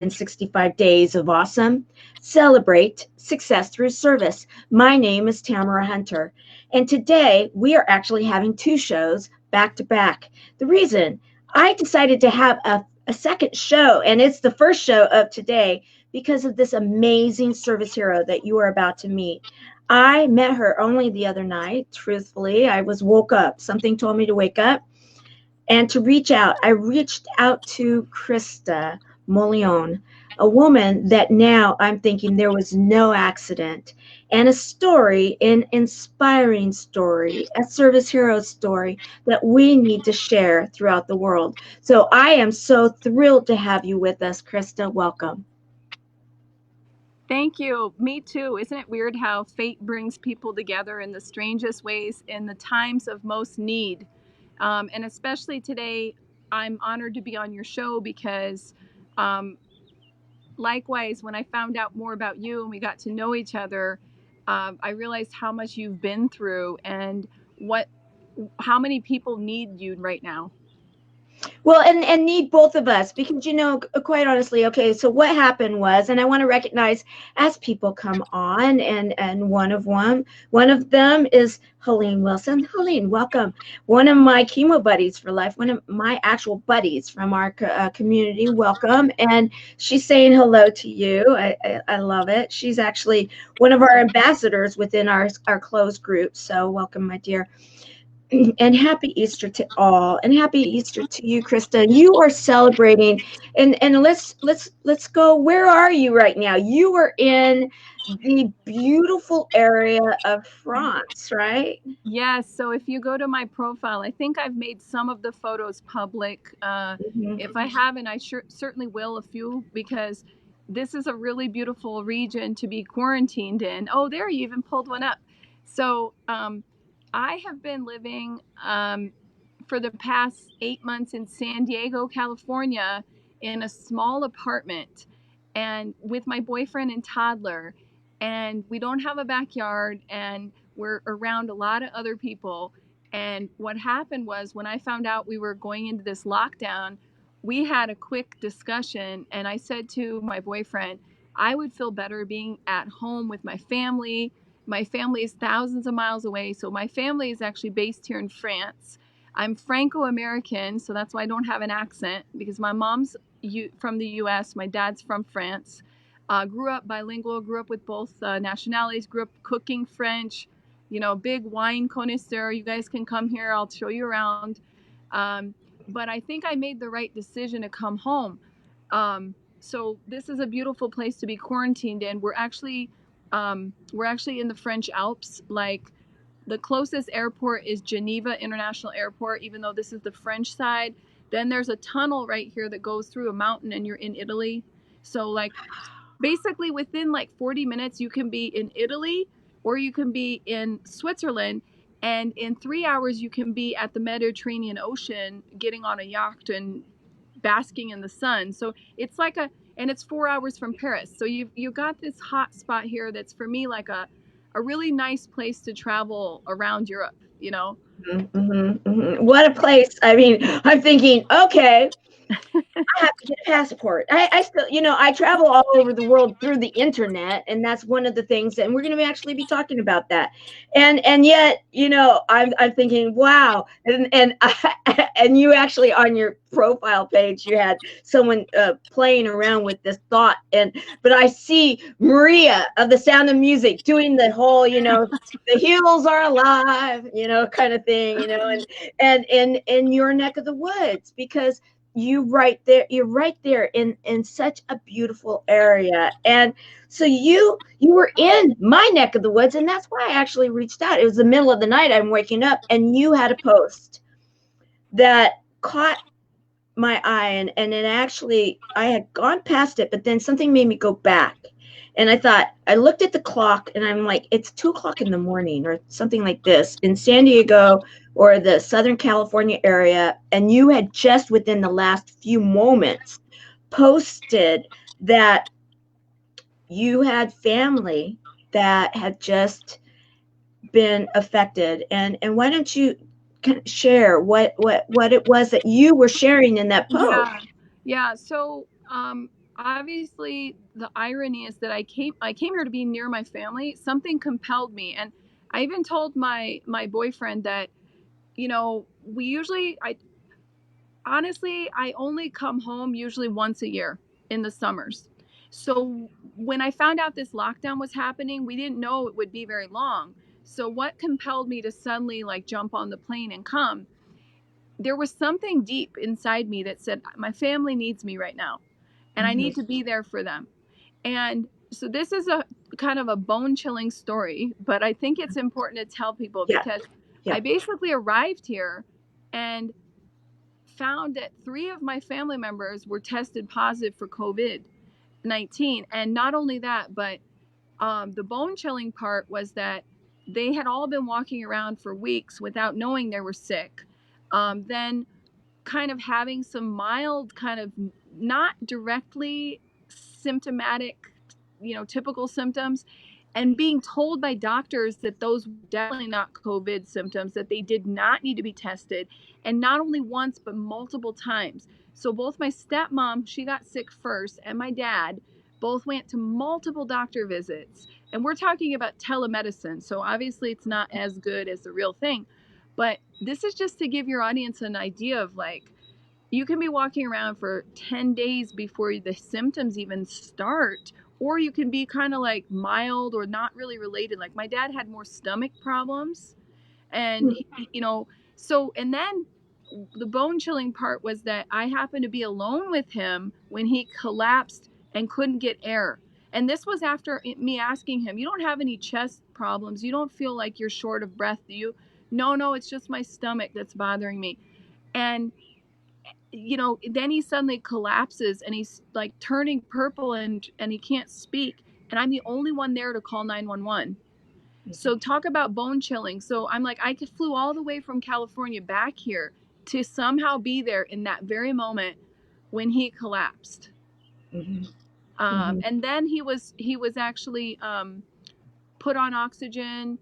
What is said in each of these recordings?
365 days of awesome. Celebrate success through service. My name is Tamara Hunter, and today we are actually having two shows back to back. The reason I decided to have a second show, and it's the first show of today, because of this amazing service hero that you are about to meet. I met her only the other night. Truthfully, I was woke up. Something told me to wake up and to reach out. I reached out to Krista Mollion, a woman that now I'm thinking there was no accident, and a story, an inspiring story, a service hero story that we need to share throughout the world. So I am so thrilled to have you with us, Krista. Welcome. Thank you. Me too. Isn't it weird how fate brings people together in the strangest ways in the times of most need? And especially today, I'm honored to be on your show because, um, likewise, when I found out more about you and we got to know each other, I realized how much you've been through and how many people need you right now. Well, and need both of us, because quite honestly, okay, so what happened was, and I want to recognize as people come on, and one of them is Helene Wilson. Helene, welcome. One of my chemo buddies for life, one of my actual buddies from our community. Welcome. And she's saying hello to you. I love it. She's actually one of our ambassadors within our closed group. So welcome, my dear. And happy Easter to all, and happy Easter to you, Krista. You are celebrating, and let's go. Where are you right now? You are in the beautiful area of France, right? Yes. So if you go to my profile, I think I've made some of the photos public. If I haven't, I certainly will a few, because this is a really beautiful region to be quarantined in. Oh, there, you even pulled one up. So I have been living for the past 8 months in San Diego, California, in a small apartment, and with my boyfriend and toddler. And we don't have a backyard, and we're around a lot of other people. And what happened was, when I found out we were going into this lockdown, we had a quick discussion, and I said to my boyfriend, I would feel better being at home with my family. My family is thousands of miles away. So my family is actually based here in France. I'm Franco-American, so that's why I don't have an accent, because my mom's from the US, my dad's from France. Grew up bilingual, grew up with both nationalities, grew up cooking French, big wine connoisseur. You guys can come here, I'll show you around. But I think I made the right decision to come home. So this is a beautiful place to be quarantined in. We're actually in the French Alps. Like, the closest airport is Geneva International Airport, even though this is the French side. Then there's a tunnel right here that goes through a mountain, and you're in Italy. So, like, basically within like 40 minutes, you can be in Italy or you can be in Switzerland. And in 3 hours, you can be at the Mediterranean Ocean, getting on a yacht and basking in the sun. So it's like and it's 4 hours from Paris. So you've got this hot spot here that's, for me, like a really nice place to travel around Europe, What a place. I mean, I'm thinking, okay, I have to get a passport. I still, I travel all over the world through the internet, and that's one of the things. And we're going to actually be talking about that. And yet, I'm thinking, wow. And you actually, on your profile page, you had someone playing around with this thought. But I see Maria of The Sound of Music doing the whole, the hills are alive, kind of thing, and in your neck of the woods, because you're right there in such a beautiful area. And so you were in my neck of the woods, and that's why I actually reached out. It was the middle of the night, I'm waking up, and you had a post that caught my eye, and it actually, I had gone past it, but then something made me go back. And I looked at the clock, and I'm like, it's 2 o'clock in the morning or something like this in San Diego or the Southern California area. And you had just within the last few moments posted that you had family that had just been affected. And why don't you share what it was that you were sharing in that post? Yeah. So obviously the irony is that I came here to be near my family. Something compelled me, and I even told my boyfriend that, you know, I only come home usually once a year in the summers. So when I found out this lockdown was happening, we didn't know it would be very long. So what compelled me to suddenly like jump on the plane and come? There was something deep inside me that said my family needs me right now and I need to be there for them. And so this is a kind of a bone-chilling story, but I think it's important to tell people because I basically arrived here and found that 3 of my family members were tested positive for COVID-19. And not only that, but the bone-chilling part was that they had all been walking around for weeks without knowing they were sick. Then kind of having some mild, kind of not directly symptomatic, you know, typical symptoms, and being told by doctors that those were definitely not COVID symptoms, that they did not need to be tested, and not only once, but multiple times. So both my stepmom, she got sick first, and my dad both went to multiple doctor visits. And we're talking about telemedicine, so obviously it's not as good as the real thing. But this is just to give your audience an idea of like, you can be walking around for 10 days before the symptoms even start, or you can be kind of like mild or not really related. Like my dad had more stomach problems, and you know, so, and then the bone chilling part was that I happened to be alone with him when he collapsed and couldn't get air. And this was after me asking him, you don't have any chest problems, you don't feel like you're short of breath, do you? No, it's just my stomach that's bothering me. And you know, then he suddenly collapses and he's like turning purple and he can't speak, and I'm the only one there to call 911. So talk about bone chilling. So I'm like, I flew all the way from California back here to somehow be there in that very moment when he collapsed. And then he was actually put on oxygen.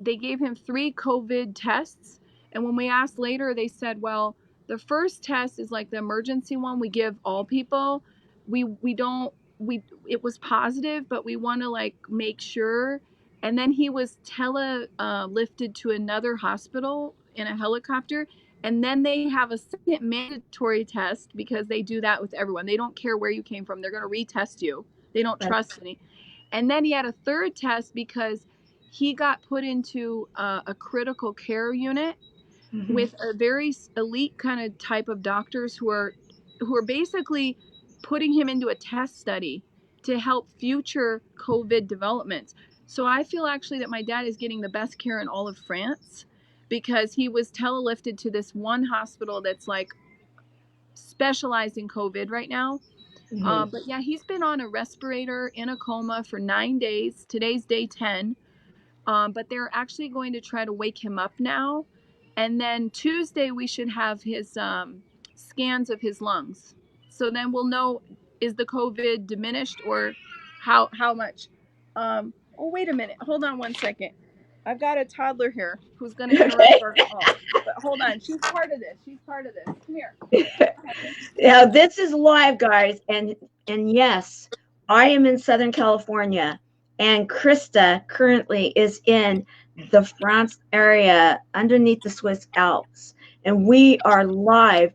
They gave him 3 COVID tests. And when we asked later, they said, well, the first test is like the emergency one we give all people. It was positive, but we want to like make sure. And then he was lifted to another hospital in a helicopter. And then they have a second mandatory test because they do that with everyone. They don't care where you came from. They're going to retest you. They don't trust any. And then he had a third test because he got put into a critical care unit with a very elite kind of type of doctors who are basically putting him into a test study to help future COVID developments. So I feel actually that my dad is getting the best care in all of France because he was telelifted to this one hospital that's like specialized in COVID right now. But yeah, he's been on a respirator in a coma for 9 days. Today's day 10. But they're actually going to try to wake him up now. And then Tuesday, we should have his scans of his lungs. So then we'll know, is the COVID diminished or how much? Oh, wait a minute. Hold on one second. I've got a toddler here who's going to interrupt our call. But hold on. She's part of this. Come here. Now this is live, guys, and yes, I am in Southern California, and Krista currently is in the France area underneath the Swiss Alps, and we are live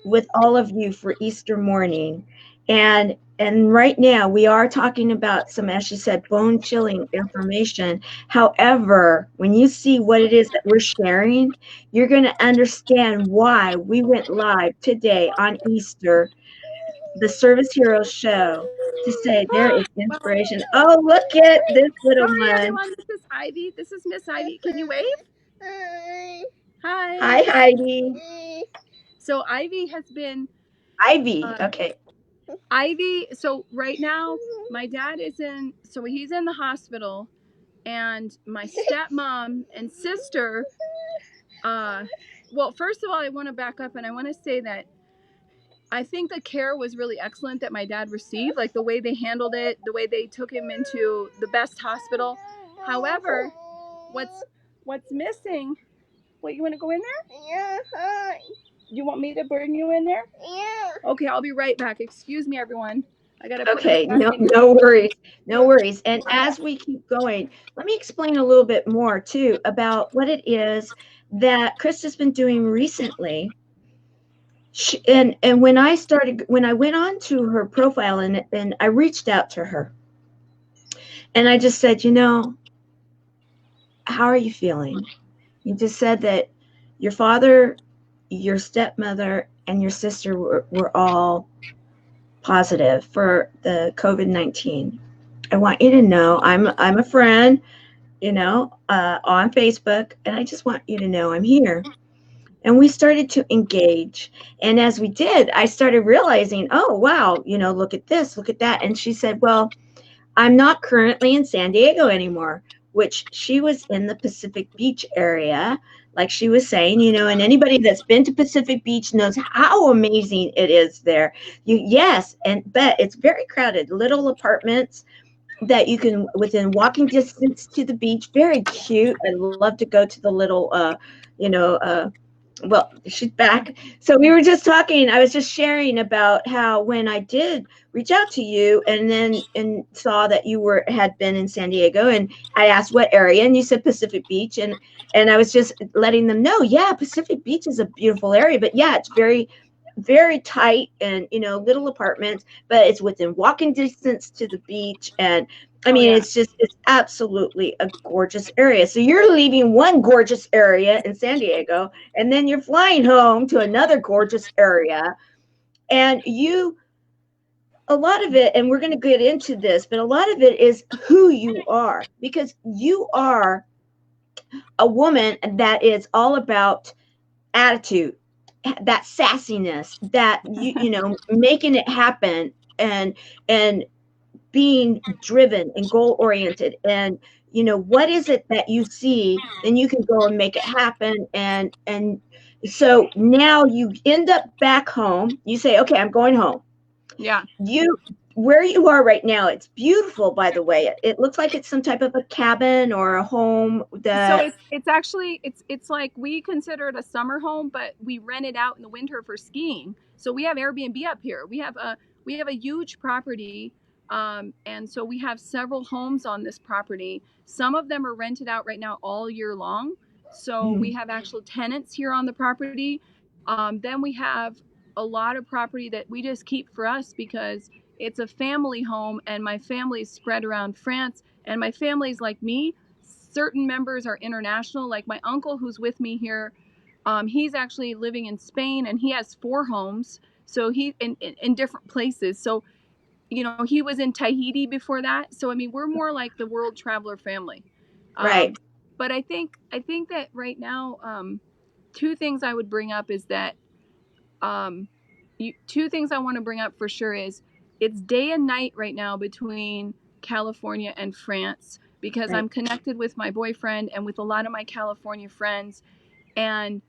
with all of you for Easter morning. And right now we are talking about some, as she said, bone chilling information. However, when you see what it is that we're sharing, you're going to understand why we went live today on Easter, the Service Heroes show, to say there is inspiration. Oh, look at this little one. Hi, everyone. This is Ivy. This is Miss Ivy. Can you wave? Hi. Hi, Heidi. So Ivy has been... Ivy, okay. Ivy, so right now, my dad is he's in the hospital, and my stepmom and sister, well, first of all, I want to back up and I want to say that I think the care was really excellent that my dad received, like the way they handled it, the way they took him into the best hospital. However, what's missing? What, you want to go in there? Yeah. You want me to bring you in there? Yeah. Okay, I'll be right back. Excuse me, everyone. I gotta put Okay, this back in. no worries, no worries. And as we keep going, let me explain a little bit more too about what it is that Krista's been doing recently. And when I went on to her profile and I reached out to her and I just said, how are you feeling? You just said that your father, your stepmother, and your sister were all positive for the COVID-19. I want you to know I'm a friend, on Facebook, and I just want you to know I'm here. And we started to engage. And as we did, I started realizing, oh, wow, look at this, look at that. And she said, well, I'm not currently in San Diego anymore, which she was in the Pacific Beach area, like she was saying, and anybody that's been to Pacific Beach knows how amazing it is there. Yes, but it's very crowded, little apartments that you can within walking distance to the beach. Very cute. I love to go to the little well, she's back. So we were just talking, I was just sharing about how when I did reach out to you and saw that you had been in San Diego, and I asked what area, and you said Pacific Beach, and I was just letting them know, yeah, Pacific Beach is a beautiful area, but yeah, it's very, very tight and little apartments, but it's within walking distance to the beach. And I mean, it's absolutely a gorgeous area. So you're leaving one gorgeous area in San Diego, and then you're flying home to another gorgeous area. And a lot of it, and we're going to get into this, but a lot of it is who you are, because you are a woman that is all about attitude, that sassiness, that making it happen, and being driven and goal oriented. And what is it that you see, then you can go and make it happen. And so now you end up back home, you say, okay, I'm going home. Yeah. Where you are right now, it's beautiful, by the way. It looks like it's some type of a cabin or a home that. So it's actually it's like we consider it a summer home, but we rent it out in the winter for skiing. So we have Airbnb up here. We have a huge property, and so we have several homes on this property. Some of them are rented out right now all year long. So we have actual tenants here on the property. Then we have a lot of property that we just keep for us because it's a family home, and my family's spread around France, and my family's like me. Certain members are international, like my uncle who's with me here. He's actually living in Spain, and he has 4 homes, so he in different places. So he was in Tahiti before that. So I mean, we're more like the world traveler family. Right. But I think that right now, 2 things I would bring up is that 2 things I want to bring up for sure is it's day and night right now between California and France, because I'm connected with my boyfriend and with a lot of my California friends, and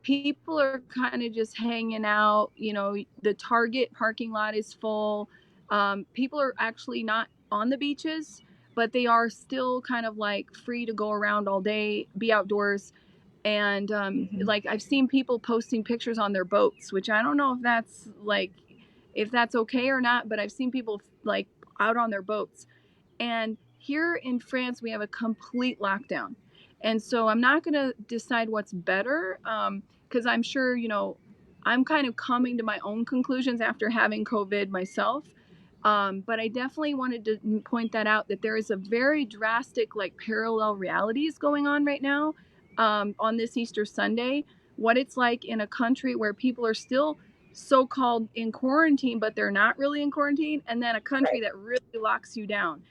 people are kind of just hanging out. The Target parking lot is full. People are actually not on the beaches, but they are still kind of like free to go around all day, be outdoors. And like I've seen people posting pictures on their boats, which I don't know if that's okay or not, but I've seen people like out on their boats. And here in France, we have a complete lockdown. And so I'm not going to decide what's better, because I'm sure, I'm kind of coming to my own conclusions after having COVID myself. But I definitely wanted to point that out, that there is a very drastic, like, parallel realities going on right now, on this Easter Sunday. What it's like in a country where people are still so-called in quarantine, but they're not really in quarantine, and then a country that really locks you down.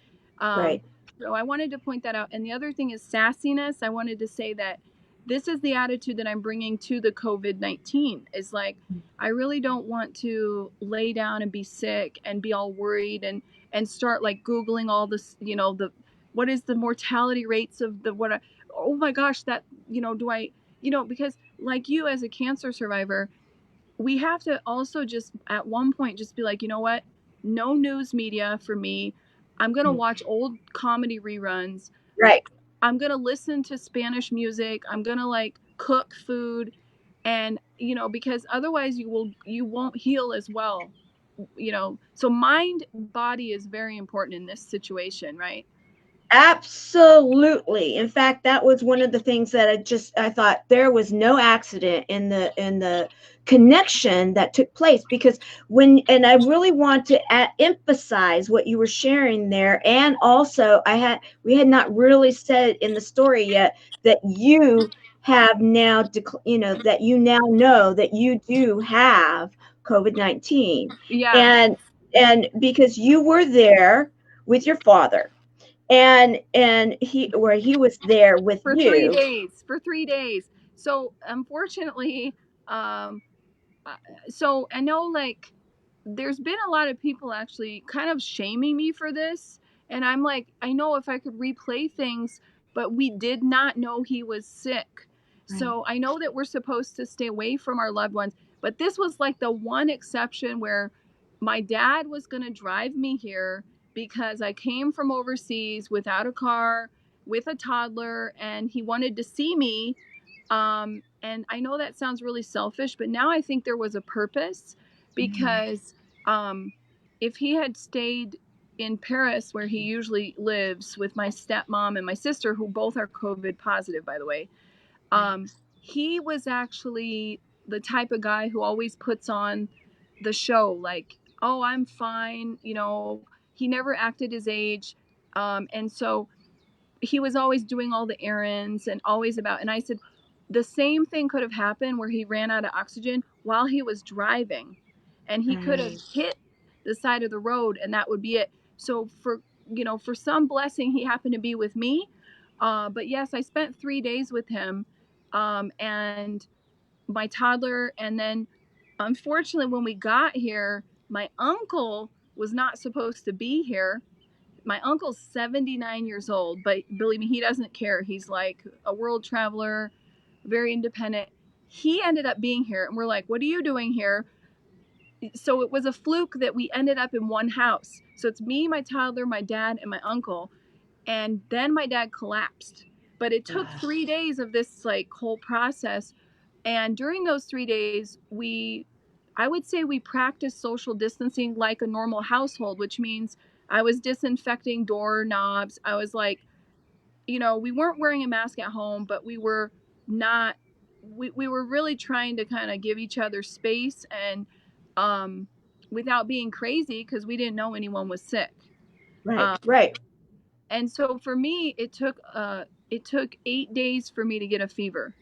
So I wanted to point that out. And the other thing is sassiness. I wanted to say that this is the attitude that I'm bringing to the COVID-19. Is like, I really don't want to lay down and be sick and be all worried and start like Googling all this, what is the mortality rates of oh my gosh, that, do I, because like you as a cancer survivor, we have to also just at one point just be like, you know what? No news media for me. I'm going to watch old comedy reruns. Right. I'm going to listen to Spanish music. I'm going to like cook food. And because otherwise you won't heal as well. So mind body is very important in this situation, right? Absolutely. In fact, that was one of the things that I thought there was no accident in the connection that took place, because and I really want to emphasize what you were sharing there. And also we had not really said in the story yet that you have now that you now know that you do have COVID-19. Yeah. And because you were there with your father, and he was there with For 3 days. So unfortunately, um so I know, like, there's been a lot of people actually kind of shaming me for this, and I'm like, I know if I could replay things, but we did not know he was sick. So I know that we're supposed to stay away from our loved ones, but this was like the one exception where my dad was going to drive me here because I came from overseas without a car with a toddler, and he wanted to see me. And I know that sounds really selfish, but now I think there was a purpose, because if he had stayed in Paris, where he usually lives with my stepmom and my sister, who both are COVID positive, by the way, he was actually the type of guy who always puts on the show, like, oh, I'm fine. He never acted his age. And so he was always doing all the errands and always about. And I said, the same thing could have happened where he ran out of oxygen while he was driving, and he could have hit the side of the road, and that would be it. So for some blessing, he happened to be with me. But yes, I spent 3 days with him, and my toddler. And then unfortunately, when we got here, my uncle was not supposed to be here. My uncle's 79 years old, but believe me, he doesn't care. He's like a world traveler, very independent. He ended up being here, and we're like, what are you doing here? So it was a fluke that we ended up in one house. So it's me, my toddler, my dad, and my uncle. And then my dad collapsed. But it took 3 days of this like whole process. And during those 3 days, I would say we practiced social distancing like a normal household, which means I was disinfecting doorknobs. I was like, we weren't wearing a mask at home, but we were not, we were really trying to kind of give each other space, and without being crazy, because we didn't know anyone was sick. Right. And so for me, it took 8 days for me to get a fever.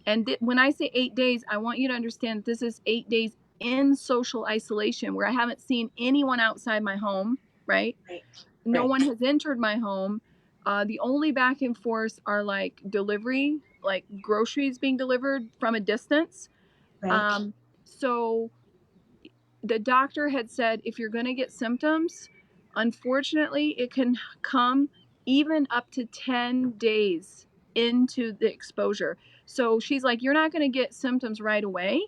And when I say 8 days, I want you to understand this is 8 days in social isolation, where I haven't seen anyone outside my home, right? No one has entered my home. The only back and forth are like delivery, like groceries being delivered from a distance. So the doctor had said, if you're going to get symptoms, unfortunately, it can come even up to 10 days into the exposure. So she's like, you're not going to get symptoms right away.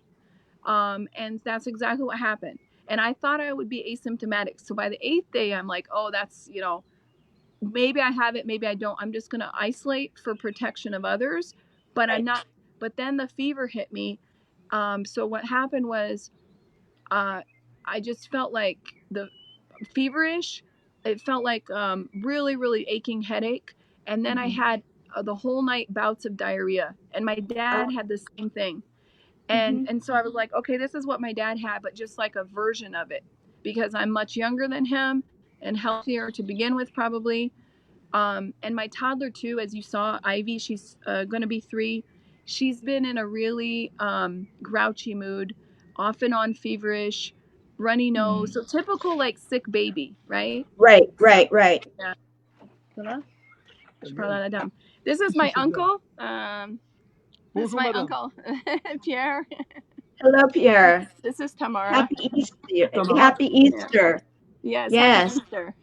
And that's exactly what happened. And I thought I would be asymptomatic. So by the 8th day, I'm like, oh, that's, maybe I have it, maybe I don't. I'm just going to isolate for protection of others, but I'm not. But then the fever hit me. So what happened was, I just felt like the feverish. It felt like really, really aching headache. And then I had the whole night bouts of diarrhea. And my dad had the same thing. And so I was like, okay, this is what my dad had, but just like a version of it, because I'm much younger than him and healthier to begin with, probably. And my toddler too, as you saw, Ivy, she's going to be 3. She's been in a really grouchy mood, off and on feverish, runny nose. So typical like sick baby, right? Right. Yeah. This is my uncle. This is my uncle, Pierre. Hello, Pierre. This is Tamara. Happy Easter. Happy Easter. Yes. Yes. Happy Easter.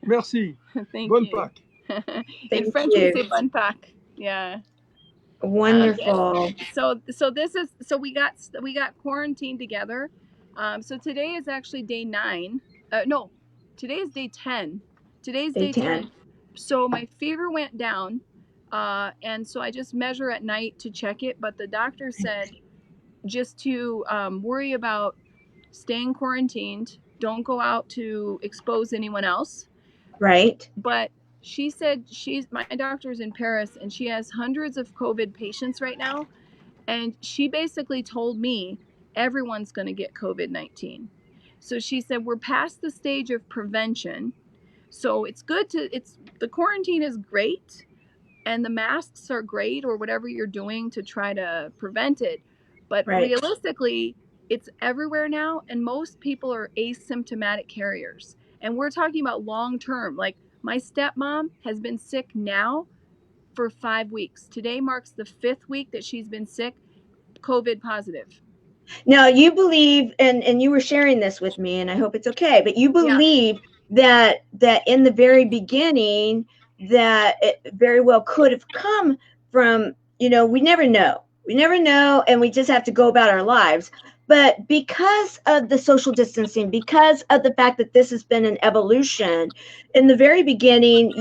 Merci. Thank Bonne you. Pâques. In French, we say bonne Pâques. Yeah. Wonderful. So we got quarantined together. So today is actually day 9. No, today is day 10. Today's day 10. So my fever went down, and so I just measure at night to check it. But the doctor said just to worry about staying quarantined. Don't go out to expose anyone else. Right. But she said my doctor's in Paris and she has hundreds of COVID patients right now. And she basically told me everyone's going to get COVID-19. So she said, we're past the stage of prevention. So it's good the quarantine is great and the masks are great or whatever you're doing to try to prevent it. But Right. realistically, it's everywhere now and most people are asymptomatic carriers. And we're talking about long term. Like my stepmom has been sick now for 5 weeks. Today marks the 5th week that she's been sick, COVID positive. Now you believe, and you were sharing this with me, and I hope it's okay, but you believe that in the very beginning that it very well could have come from, we never know. We never know, and we just have to go about our lives. But because of the social distancing, because of the fact that this has been an evolution, in the very beginning,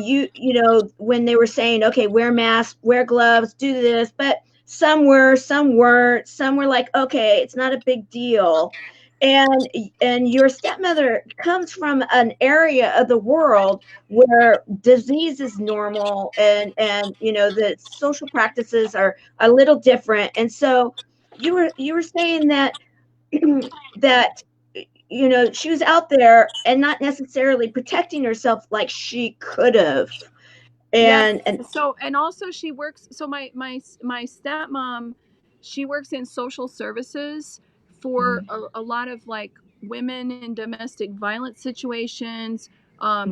when they were saying, okay, wear masks, wear gloves, do this, but some were, some weren't, some were like, okay, it's not a big deal. And your stepmother comes from an area of the world where disease is normal, and the social practices are a little different. And so you were saying that that she was out there and not necessarily protecting herself like she could have. Yes. And So, and also she works. So my stepmom, she works in social services for a lot of like women in domestic violence situations,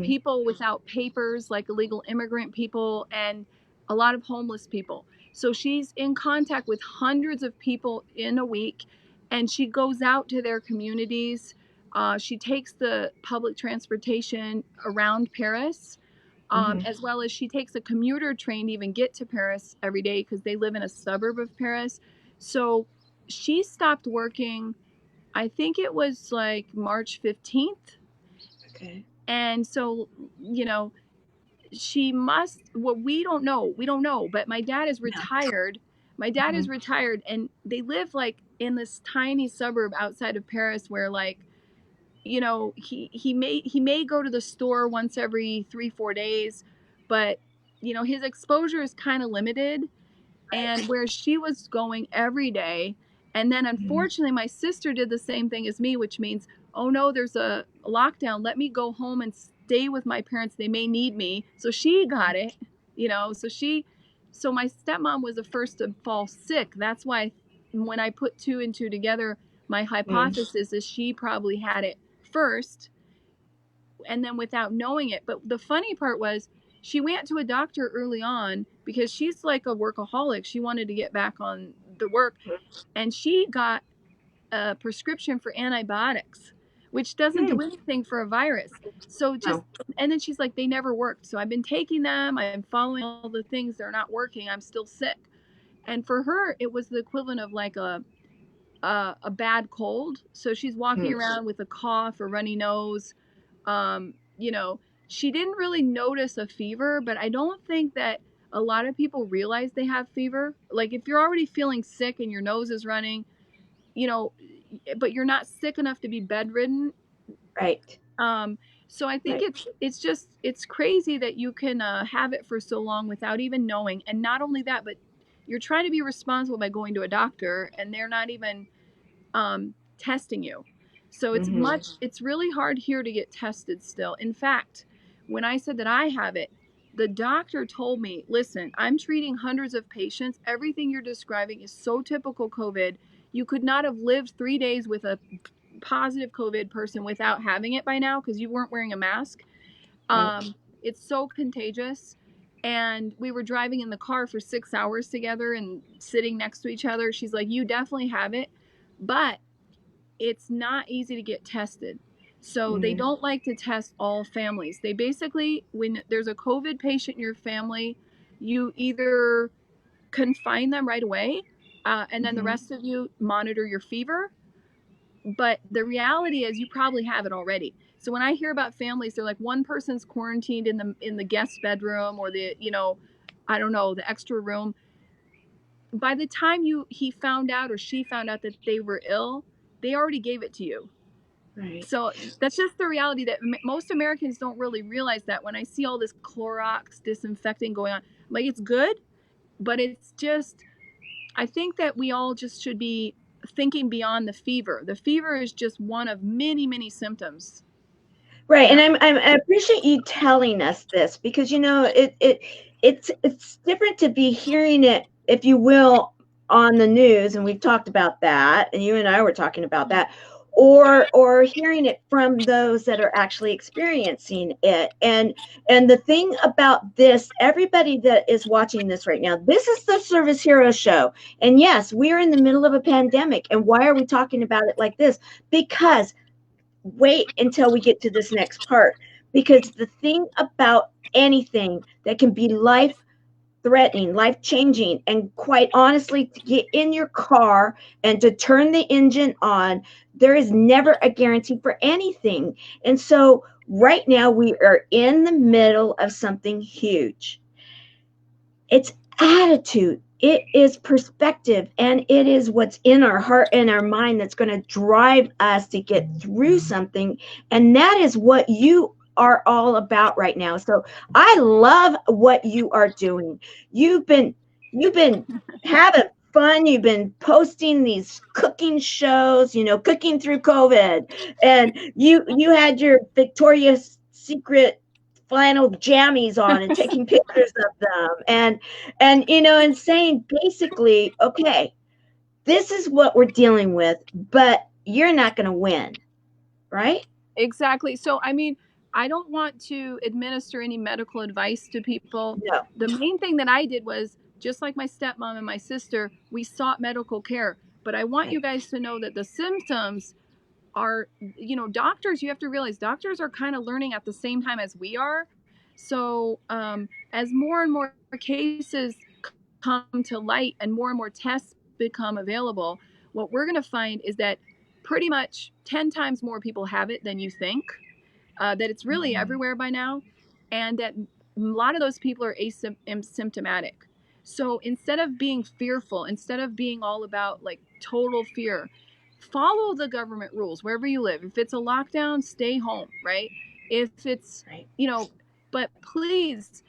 people without papers, like illegal immigrant people, and a lot of homeless people. So she's in contact with hundreds of people in a week, and she goes out to their communities. She takes the public transportation around Paris, as well as she takes a commuter train to even get to Paris every day because they live in a suburb of Paris. So she stopped working, I think it was like March 15th. Okay. And so, she must, well, we don't know, but my dad is retired. My dad is retired and they live like in this tiny suburb outside of Paris where like, he may go to the store once every 3-4 days, but his exposure is kind of limited. And where she was going every day, and then unfortunately my sister did the same thing as me, which means, oh no, there's a lockdown, let me go home and stay with my parents, they may need me. So she got it, so my stepmom was the first to fall sick. That's why when I put 2 and 2 together, my hypothesis is she probably had it first and then without knowing it. But the funny part was she went to a doctor early on because she's like a workaholic. She wanted to get back on the work, and she got a prescription for antibiotics, which doesn't do anything for a virus. So and then she's like, they never worked. So I've been taking them. I'm following all the things. They're not working. I'm still sick. And for her, it was the equivalent of like a bad cold. So she's walking around with a cough or runny nose. Um, you know, she didn't really notice a fever, but I don't think that a lot of people realize they have fever. Like if you're already feeling sick and your nose is running, but you're not sick enough to be bedridden. Right. So I think it's crazy that you can have it for so long without even knowing. And not only that, but you're trying to be responsible by going to a doctor and they're not even testing you. So it's really hard here to get tested still. In fact, when I said that I have it, the doctor told me, listen, I'm treating hundreds of patients. Everything you're describing is so typical COVID. You could not have lived 3 days with a positive COVID person without having it by now because you weren't wearing a mask. It's so contagious. And we were driving in the car for 6 hours together and sitting next to each other. She's like, you definitely have it, but it's not easy to get tested. So they don't like to test all families. They basically, when there's a COVID patient in your family, you either confine them right away, and then the rest of you monitor your fever. But the reality is you probably have it already. So when I hear about families, they're like, one person's quarantined in the guest bedroom or the, I don't know, the extra room. by the time he found out or she found out that they were ill, they already gave it to you. Right. So that's just the reality that most Americans don't really realize. That when I see all this Clorox disinfecting going on, like, it's good, but it's just, I think that we all just should be thinking beyond the fever. The fever is just one of many, many symptoms. Right. And I appreciate you telling us this, because, you know, it's different to be hearing it, if you will, on the news. And we've talked about that. And you and I were talking about that, or hearing it from those that are actually experiencing it. And the thing about this, everybody that is watching this right now, this is the Service Hero Show. And yes, we're in the middle of a pandemic. And why are we talking about it like this? Because wait until we get to this next part, because the thing about anything that can be life threatening, life changing, and quite honestly, to get in your car and to turn the engine on, there is never a guarantee for anything. And so right now we are in the middle of something huge. It's attitude, it is perspective, and it is what's in our heart and our mind that's going to drive us to get through something. And that is what you are all about right now. So I love what you are doing. You've been having fun. You've been posting these cooking shows, you know, cooking through COVID, and you had your Victoria's Secret flannel jammies on and taking pictures of them, and you know, and saying basically, okay, this is what we're dealing with, but you're not going to win, right? Exactly. So, I mean, I don't want to administer any medical advice to people. No. The main thing that I did was, just like my stepmom and my sister, we sought medical care. But I want you guys to know that the symptoms are, you know, doctors, you have to realize doctors are kind of learning at the same time as we are. So as more and more cases come to light and more tests become available, what we're going to find is that pretty much 10 times more people have it than you think, that it's really everywhere by now, and that a lot of those people are asymptomatic. So instead of being fearful, instead of being all about like total fear, follow the government rules wherever you live. If it's a lockdown, stay home, right? If it's, you know, but please,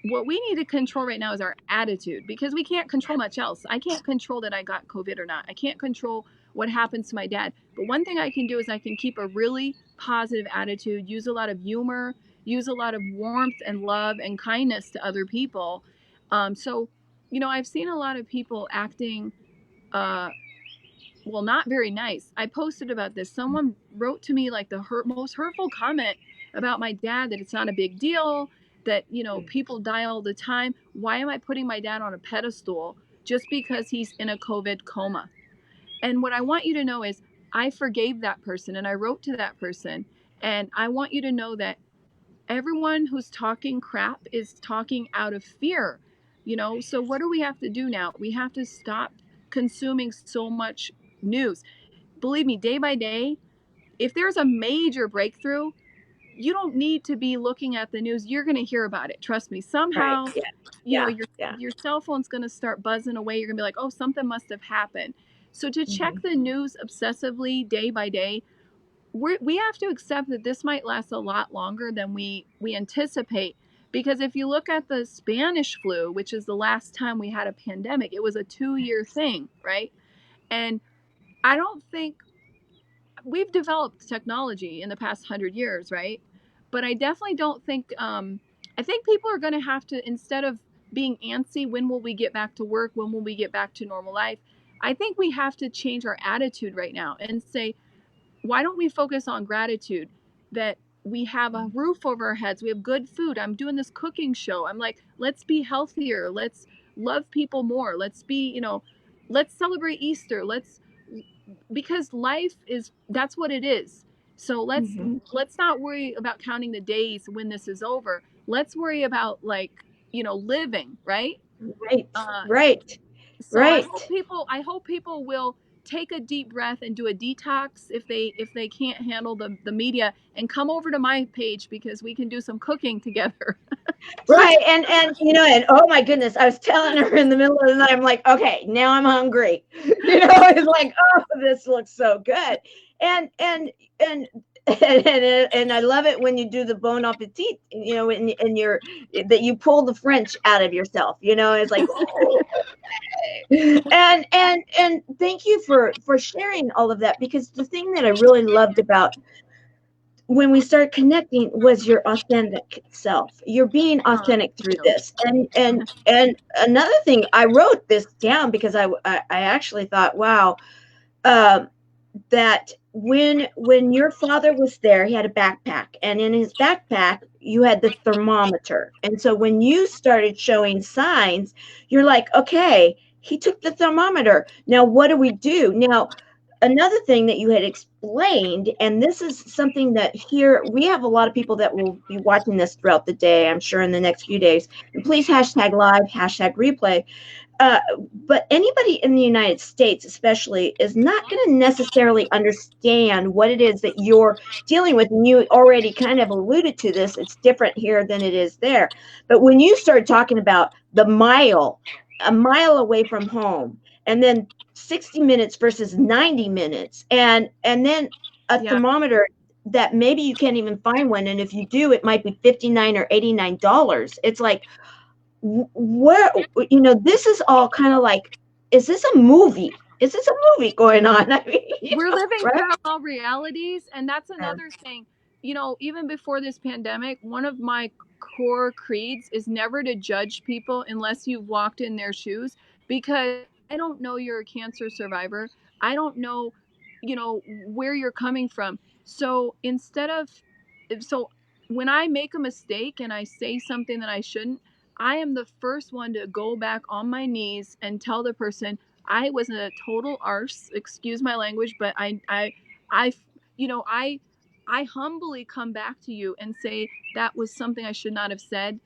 what we need to control right now is our attitude, because we can't control much else. I can't control that I got COVID or not. I can't control what happens to my dad. But one thing I can do is I can keep a really positive attitude, use a lot of humor, use a lot of warmth and love and kindness to other people. So, you know, I've seen a lot of people acting, well, not very nice. I posted about this. Someone wrote to me like the most hurtful comment about my dad, that it's not a big deal, that, you know, people die all the time. Why am I putting my dad on a pedestal just because he's in a COVID coma? And what I want you to know is I forgave that person and I wrote to that person. And I want you to know that everyone who's talking crap is talking out of fear, you know? So what do we have to do now? We have to stop consuming so much news. Believe me, day by day, if there's a major breakthrough, you don't need to be looking at the news. You're going to hear about it. Trust me. Somehow, you know, your cell phone's going to start buzzing away. You're going to be like, oh, something must have happened. So to check the news obsessively day by day, we have to accept that this might last a lot longer than we anticipate. Because if you look at the Spanish flu, which is the last time we had a pandemic, it was a 2-year thing, right? And I don't think we've developed technology in the past 100 years, right? But I definitely don't think, I think people are going to have to, instead of being antsy, when will we get back to work? When will we get back to normal life? I think we have to change our attitude right now and say, why don't we focus on gratitude that we have a roof over our heads, we have good food, I'm doing this cooking show, I'm like, let's be healthier, let's love people more, let's be, you know, let's celebrate Easter, let's, because life is, that's what it is. So let's not worry about counting the days when this is over. Let's worry about, like, you know, living, right? Right. So I hope people will take a deep breath and do a detox if they can't handle the media, and come over to my page because we can do some cooking together. Right. And you know, and oh my goodness, I was telling her in the middle of the night, I'm like, okay, now I'm hungry. You know, it's like, oh, this looks so good. And and I love it when you do the bon appetit, you know, and you're that you pull the French out of yourself, you know, it's like, oh, okay. And thank you for sharing all of that, because the thing that I really loved about when we started connecting was your authentic self. You're being authentic through this. And another thing, I wrote this down because I actually thought, wow, that when your father was there, he had a backpack, and in his backpack you had the thermometer. And so when you started showing signs, you're like, okay, he took the thermometer. Now what do we do? Now, another thing that you had explained, and this is something that here we have a lot of people that will be watching this throughout the day, I'm sure in the next few days, and please hashtag live, hashtag replay. But anybody in the United States especially is not going to necessarily understand what it is that you're dealing with. And you already kind of alluded to this. It's different here than it is there. But when you start talking about a mile away from home, and then 60 minutes versus 90 minutes, and then a thermometer that maybe you can't even find one, and if you do, it might be $59 or $89. It's like, where, you know, this is all kind of like, is this a movie? Is this a movie going on? I mean, we're living right? parallel realities, and that's another thing. You know, even before this pandemic, one of my core creeds is never to judge people unless you've walked in their shoes, because I don't know you're a cancer survivor. I don't know, you know, where you're coming from. So so when I make a mistake and I say something that I shouldn't, I am the first one to go back on my knees and tell the person, I was a total arse, excuse my language, but you know, I humbly come back to you and say that was something I should not have said.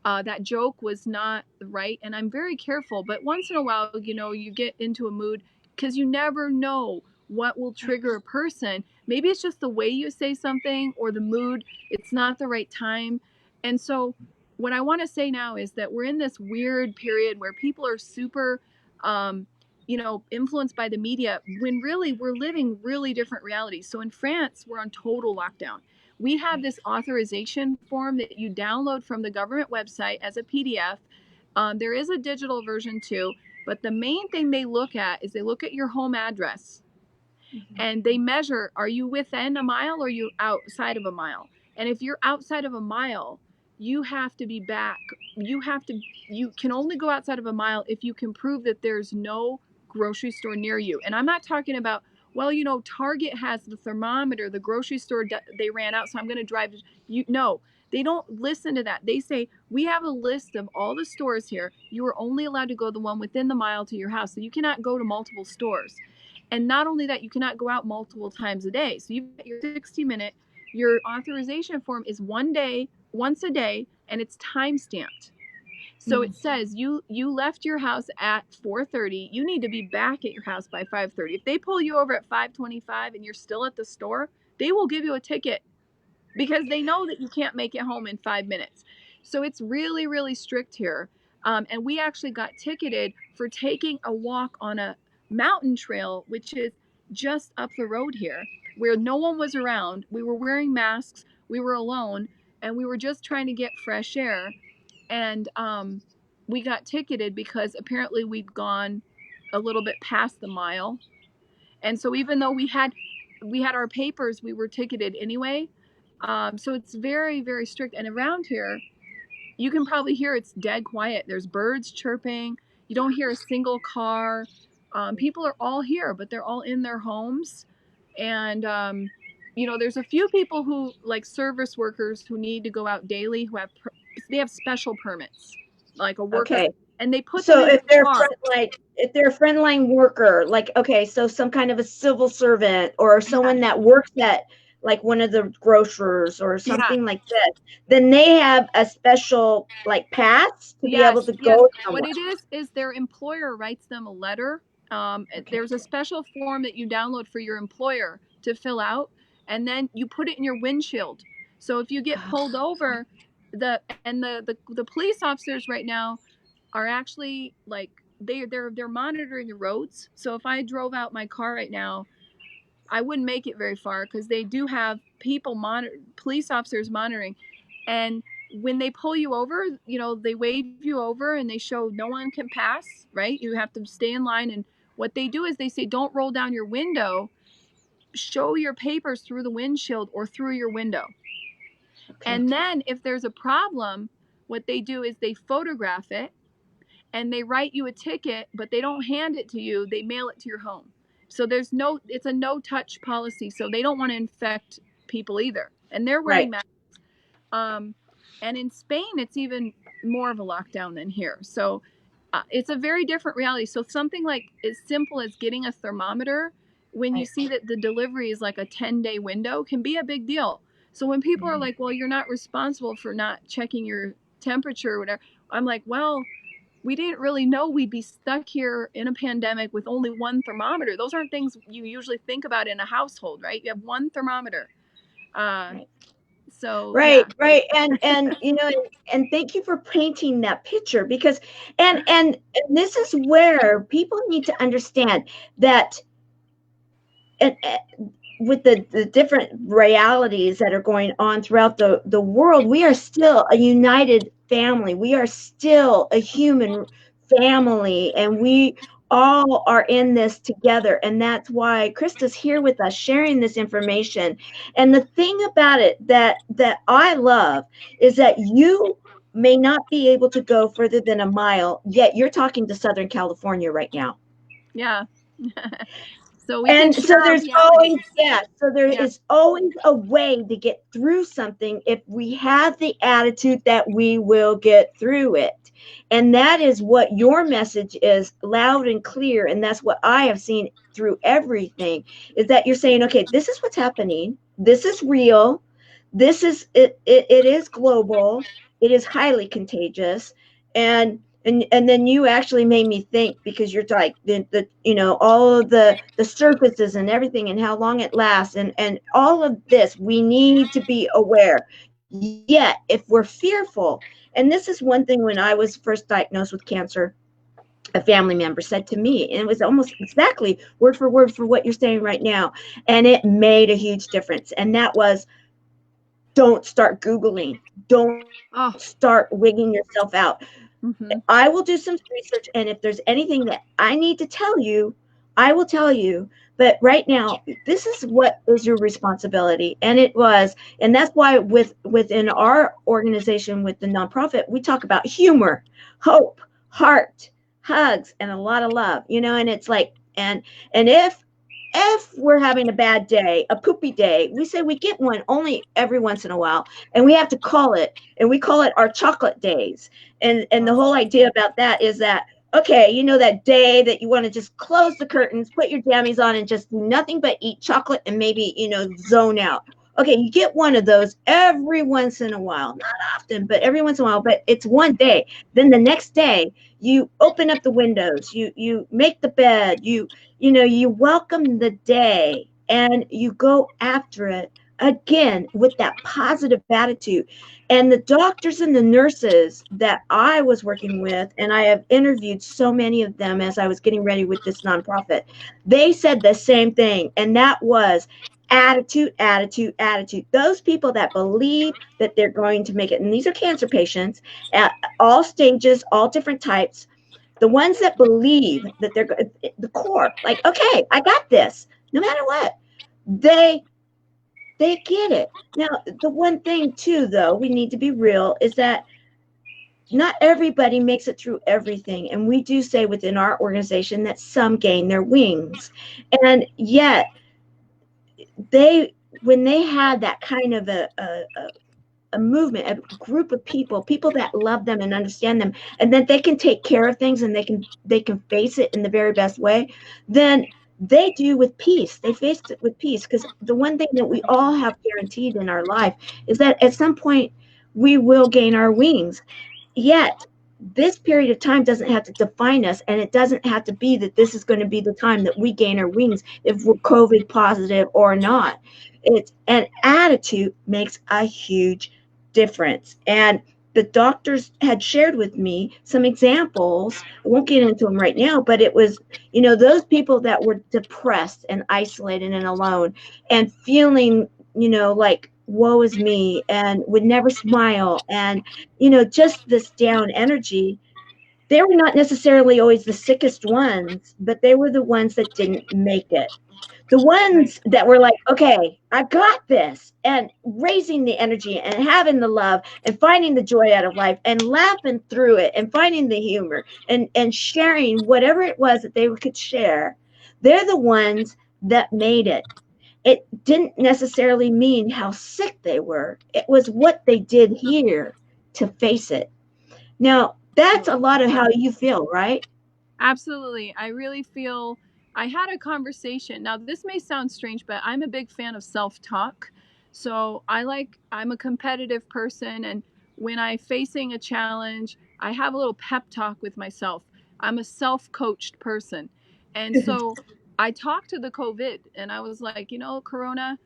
That joke was not right, and I'm very careful. But once in a while, you know, you get into a mood because you never know what will trigger a person. Maybe it's just the way you say something or the mood. It's not the right time, and so what I want to say now is that we're in this weird period where people are super you know, influenced by the media, when really we're living really different realities. So in France, we're on total lockdown. We have this authorization form that you download from the government website as a PDF. There is a digital version too, but the main thing they look at is they look at your home address, and they measure, are you within a mile or are you outside of a mile? And if you're outside of a mile, you have to be back. You can only go outside of a mile if you can prove that there's no grocery store near you. And I'm not talking about, well, you know, Target has the thermometer, the grocery store, they ran out, so I'm going to drive. No, they don't listen to that. They say, we have a list of all the stores here. You are only allowed to go the one within the mile to your house. So you cannot go to multiple stores. And not only that, you cannot go out multiple times a day. So you've got your 60-minute, your authorization form is once a day, and it's time stamped. So it says you left your house at 4:30. You need to be back at your house by 5:30. If they pull you over at 5:25 and you're still at the store, they will give you a ticket because they know that you can't make it home in 5 minutes. So it's really, really strict here. And we actually got ticketed for taking a walk on a mountain trail, which is just up the road here, where no one was around. We were wearing masks, we were alone, and we were just trying to get fresh air. And we got ticketed because apparently we'd gone a little bit past the mile. And so even though we had our papers, we were ticketed anyway. So it's very, very strict. And around here, you can probably hear it's dead quiet. There's birds chirping. You don't hear a single car. People are all here, but they're all in their homes. And, you know, there's a few people who, like service workers who need to go out daily, who they have special permits, like a worker. Okay. And they put so them in if they're car. if they're a frontline worker, like, okay, so some kind of a civil servant or someone that works at like one of the grocers or something like this, then they have a special like pass to be able to go somewhere. What it is their employer writes them a letter There's a special form that you download for your employer to fill out, and then you put it in your windshield. So if you get pulled over, the police officers right now are actually like they're monitoring the roads. So if I drove out my car right now, I wouldn't make it very far because they do have police officers monitoring. And when they pull you over, they wave you over and they show no one can pass, right? You have to stay in line. And what they do is they say, don't roll down your window, show your papers through the windshield or through your window. Okay. And then if there's a problem, what they do is they photograph it and they write you a ticket, but they don't hand it to you. They mail it to your home. So it's a no touch policy. So they don't want to infect people either. And they're wearing masks. And in Spain, it's even more of a lockdown than here. So it's a very different reality. So something like as simple as getting a thermometer, when you see that the delivery is like a 10-day window, can be a big deal. So when people are like, well, you're not responsible for not checking your temperature or whatever, I'm like, well, we didn't really know we'd be stuck here in a pandemic with only one thermometer. Those aren't things you usually think about in a household, right? You have one thermometer. So right. And and thank you for painting that picture, because and this is where people need to understand that with the different realities that are going on throughout the world, we are still a united family. We are still a human family, and we all are in this together. And that's why Krista's here with us sharing this information. And the thing about it that I love is that you may not be able to go further than a mile, yet you're talking to Southern California right now. Yeah. So there's always is always a way to get through something if we have the attitude that we will get through it. And that is what your message is, loud and clear. And that's what I have seen through everything, is that you're saying, okay, this is what's happening. This is real. This is it is global. It is highly contagious. And then you actually made me think, because you're like the all of the surfaces and everything and how long it lasts and all of this, we need to be aware. Yet if we're fearful, and this is one thing, when I was first diagnosed with cancer, a family member said to me, and it was almost exactly word for word for what you're saying right now, and it made a huge difference. And that was, don't start Googling, don't start wigging yourself out. I will do some research, and if there's anything that I need to tell you, I will tell you. But right now, this is what is your responsibility. And it was, and that's why within our organization, with the nonprofit, we talk about humor, hope, heart, hugs, and a lot of love, and it's like, and if we're having a bad day, a poopy day, we say we get one only every once in a while, and we have to call it, and we call it our chocolate days. And the whole idea about that is that, okay, that day that you want to just close the curtains, put your jammies on, and just do nothing but eat chocolate and maybe, zone out. Okay, you get one of those every once in a while, not often, but every once in a while, but it's one day. Then the next day, you open up the windows, you make the bed, you welcome the day, and you go after it again with that positive attitude. And the doctors and the nurses that I was working with, and I have interviewed so many of them as I was getting ready with this nonprofit, they said the same thing, and that was attitude, attitude, attitude. Those people that believe that they're going to make it, and these are cancer patients at all stages, all different types, the ones that believe that they're the core, like, okay, I got this, no matter what, they get it. Now, the one thing too, though, we need to be real, is that not everybody makes it through everything. And we do say within our organization that some gain their wings. And yet when they have that kind of a movement, a group of people that love them and understand them, and that they can take care of things, and they can face it in the very best way, then they do with peace. They face it with peace, because the one thing that we all have guaranteed in our life is that at some point we will gain our wings. Yet this period of time doesn't have to define us, and it doesn't have to be that this is going to be the time that we gain our wings if we're COVID positive or not. It's an attitude makes a huge difference. And the doctors had shared with me some examples. I won't get into them right now, but it was, those people that were depressed and isolated and alone and feeling, like woe is me, and would never smile, and just this down energy. They were not necessarily always the sickest ones, but they were the ones that didn't make it. The ones that were like, okay, I got this, and raising the energy and having the love and finding the joy out of life and laughing through it and finding the humor and sharing whatever it was that they could share. They're the ones that made it. It didn't necessarily mean how sick they were. It was what they did here to face it. Now, that's a lot of how you feel, right? Absolutely. I really feel I had a conversation. Now, this may sound strange, but I'm a big fan of self-talk. So I'm a competitive person. And when I'm facing a challenge, I have a little pep talk with myself. I'm a self-coached person. And so I talked to the COVID and I was like, Corona,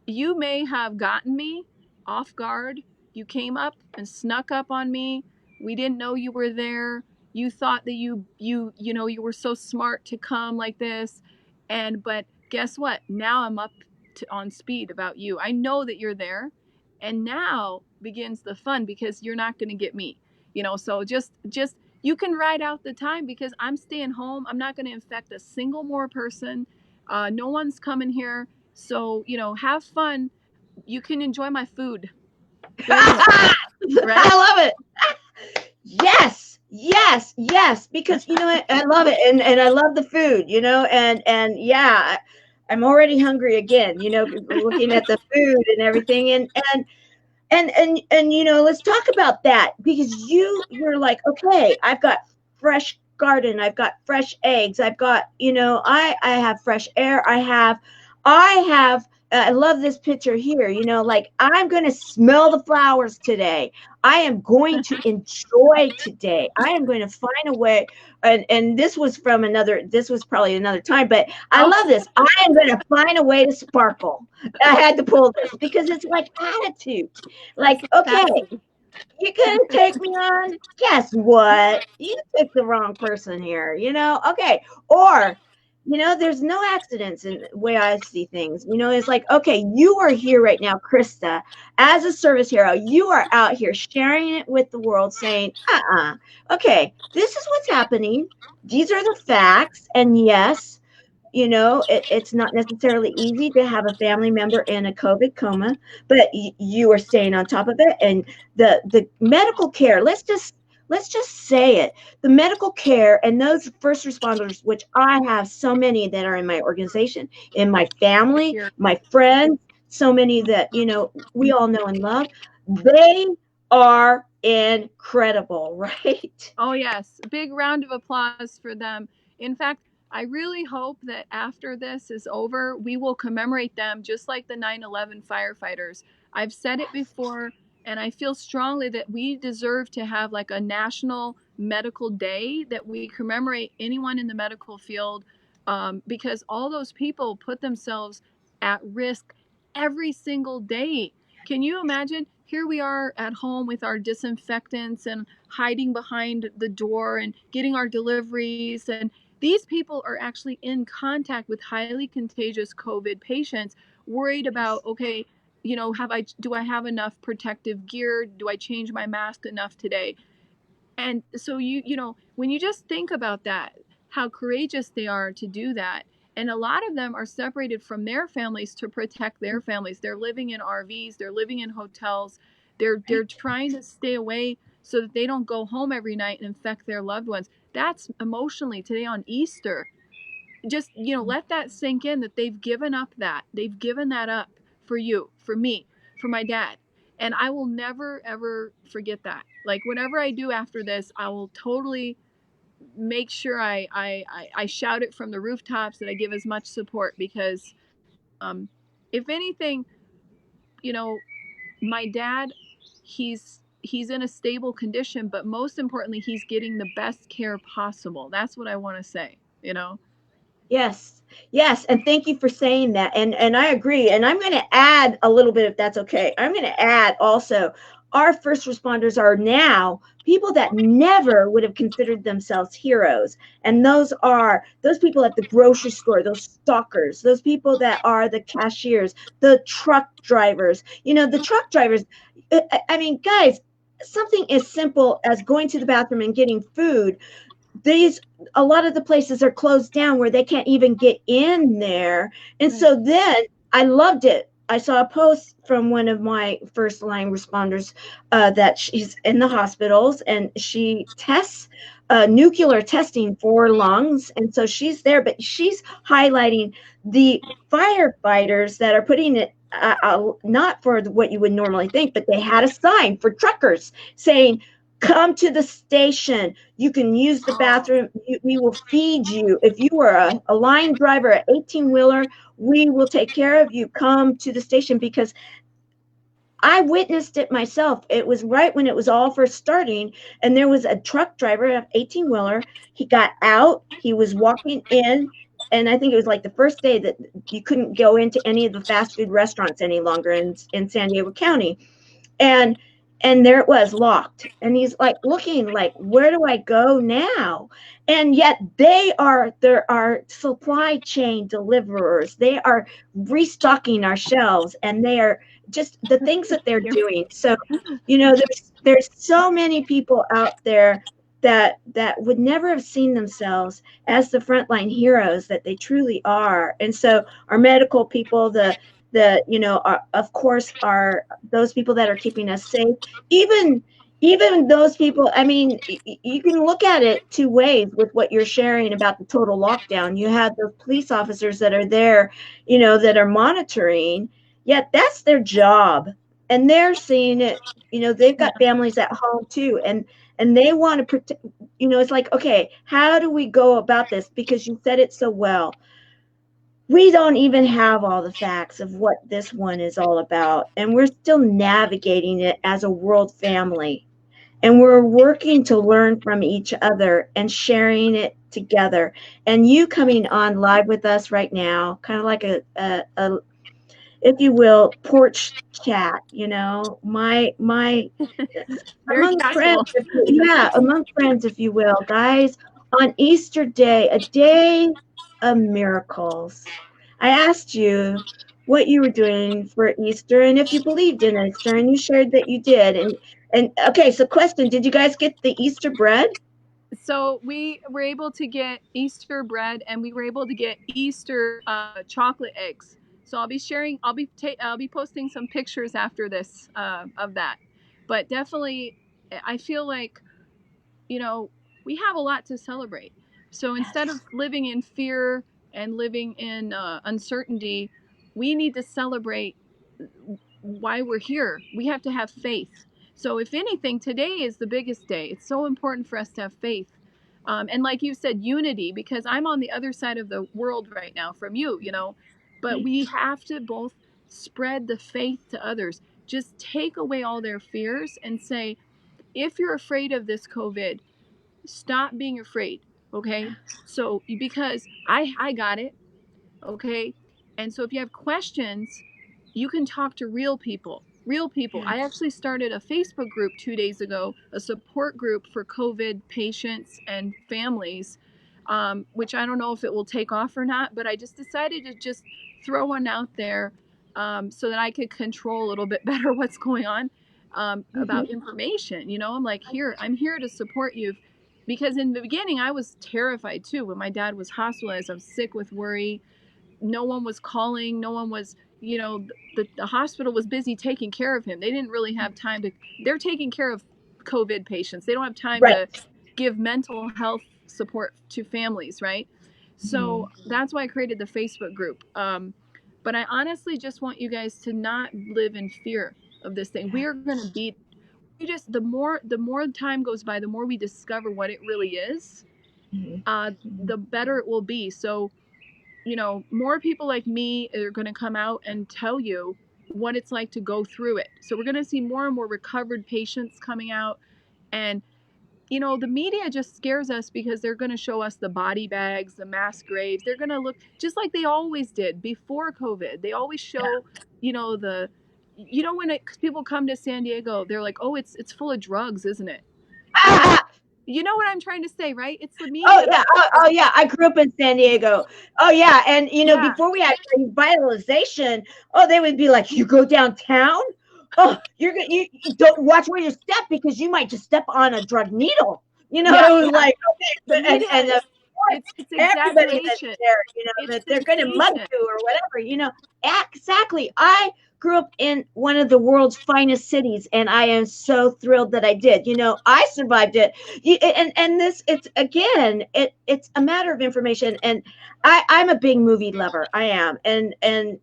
you may have gotten me off guard. You came up and snuck up on me. We didn't know you were there. You thought that you were so smart to come like this. But guess what? Now I'm up on speed about you. I know that you're there. And now begins the fun because you're not going to get me. So just you can ride out the time because I'm staying home. I'm not going to infect a single more person. No one's coming here. So, have fun. You can enjoy my food. There you go. Right? I love it. Yes, because you know what, I love it, and I love the food, and yeah, I'm already hungry again, looking at the food and everything, and let's talk about that, because you're like, okay, I've got fresh garden, I've got fresh eggs, I've got, I have fresh air, I have I love this picture here, like I'm going to smell the flowers today. I am going to enjoy today. I am going to find a way. And this was probably another time, but I love this. I am going to find a way to sparkle. I had to pull this because it's like attitude. Like, okay, you couldn't take me on. Guess what? You took the wrong person here, Okay. Or, there's no accidents in the way I see things. It's like, okay, you are here right now, Krista, as a service hero. You are out here sharing it with the world, saying, okay, this is what's happening. These are the facts. And yes, it's not necessarily easy to have a family member in a COVID coma, but you are staying on top of it. And the medical care, let's just say it, the medical care and those first responders, which I have so many that are in my organization, in my family, my friends, so many that, we all know and love, they are incredible, right? Oh, yes. Big round of applause for them. In fact, I really hope that after this is over, we will commemorate them just like the 9/11 firefighters. I've said it before, and I feel strongly that we deserve to have like a national medical day that we commemorate anyone in the medical field, because all those people put themselves at risk every single day. Can you imagine? Here we are at home with our disinfectants and hiding behind the door and getting our deliveries. And these people are actually in contact with highly contagious COVID patients, worried about, okay, do I have enough protective gear? Do I change my mask enough today? And so when you just think about that, how courageous they are to do that. And a lot of them are separated from their families to protect their families. They're living in RVs, they're living in hotels. They're trying to stay away so that they don't go home every night and infect their loved ones. That's emotionally today on Easter. Just, let that sink in that they've given up that. They've given that up for you, for me, for my dad. And I will never, ever forget that. Like, whatever I do after this, I will totally make sure I shout it from the rooftops, that I give as much support, because if anything, you know, my dad, he's in a stable condition, but most importantly, he's getting the best care possible. That's what I want to say, you know? Yes. Yes. And thank you for saying that. And I agree. And I'm going to add a little bit, if that's okay. I'm going to add also, our first responders are now people that never would have considered themselves heroes. And those are those people at the grocery store, those stalkers, those people that are the cashiers, the truck drivers. You know, the truck drivers, I mean, guys, something as simple as going to the bathroom and getting food, these a lot of the places are closed down where they can't even get in there. And Right. so then I loved it. I saw a post from one of my first line responders that she's in the hospitals and she tests nuclear testing for lungs. And so she's there, but she's highlighting the firefighters that are putting it not for what you would normally think, but they had a sign for truckers saying, come to the station. You can use the bathroom. We will feed you. If you are a line driver, an 18-wheeler, we will take care of you. Come to the station, because I witnessed it myself. It was right when it was all first starting, and there was a truck driver, an 18-wheeler. He got out. He was walking in, and I think it was like the first day that you couldn't go into any of the fast food restaurants any longer in San Diego County. And there it was, locked, and he's like looking like, where do I go now? And yet there are supply chain deliverers. They are restocking our shelves, and they are just the things that they're doing. So there's so many people out there that would never have seen themselves as the frontline heroes that they truly are. And so our medical people, the of course, are those people that are keeping us safe. Even those people, I mean, you can look at it two ways with what you're sharing about the total lockdown. You have those police officers that are there, that are monitoring, yet that's their job, and they're seeing it. They've got families at home too, and they want to protect. It's like, okay, how do we go about this? Because you said it so well. We don't even have all the facts of what this one is all about, and we're still navigating it as a world family. And we're working to learn from each other and sharing it together. And you coming on live with us right now, kind of like a if you will, porch chat, my Very among friends, casual. among friends, if you will, guys, on Easter Day, a day of miracles. I asked you what you were doing for Easter and if you believed in Easter, and you shared that you did. And okay, so question, did you guys get the Easter bread? So we were able to get Easter bread, and we were able to get Easter chocolate eggs. So I'll be sharing. I'll be posting some pictures after this of that. But definitely, I feel like we have a lot to celebrate. So instead of living in fear and living in uncertainty, we need to celebrate why we're here. We have to have faith. So, if anything, today is the biggest day. It's so important for us to have faith. And like you said, unity, because I'm on the other side of the world right now from you. But we have to both spread the faith to others. Just take away all their fears and say, if you're afraid of this COVID, stop being afraid. Okay. So, because I got it. Okay. And so if you have questions, you can talk to real people. Real people. I actually started a Facebook group 2 days ago, a support group for COVID patients and families, which I don't know if it will take off or not, but I just decided to just throw one out there so that I could control a little bit better what's going on about information. I'm like, I'm here to support you. Because in the beginning, I was terrified too when my dad was hospitalized. I was sick with worry. No one was calling. No one was, the hospital was busy taking care of him. They didn't really have time they're taking care of COVID patients. They don't have time Right. to give mental health support to families, right? So that's why I created the Facebook group. But I honestly just want you guys to not live in fear of this thing. We are going to beat. The more time goes by, the more we discover what it really is, the better it will be. So more people like me are going to come out and tell you what it's like to go through it. So we're going to see more and more recovered patients coming out. And you know, the media just scares us because they're going to show us the body bags, the mass graves. They're going to look just like they always did before COVID. They always show, you know, when people come to San Diego, they're like, oh, it's full of drugs, isn't it? You know what I'm trying to say, right? It's the media. Oh yeah, oh yeah. I grew up in San Diego. Oh yeah, and you know, before we had revitalization, they would be like, "You go downtown, you don't watch where you step because you might just step on a drug needle." You know, like okay, and it's everybody that's exaggeration. there, you know, that they're going to mug you or whatever, you know. Exactly. I grew up in one of the world's finest cities, and I am so thrilled that I did. You know, I survived it. And this, it's again, it's a matter of information. And I'm a big movie lover. I am, and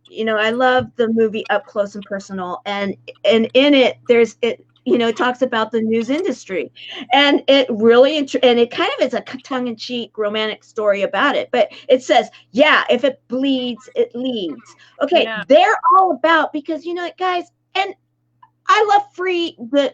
you know, I love the movie Up Close and Personal, and in it, there's it. You know, it talks about the news industry, and it really, and it kind of is a tongue-in-cheek romantic story about it. But it says, yeah, if it bleeds, it leads. Okay, they're all about, because you know, guys, and I love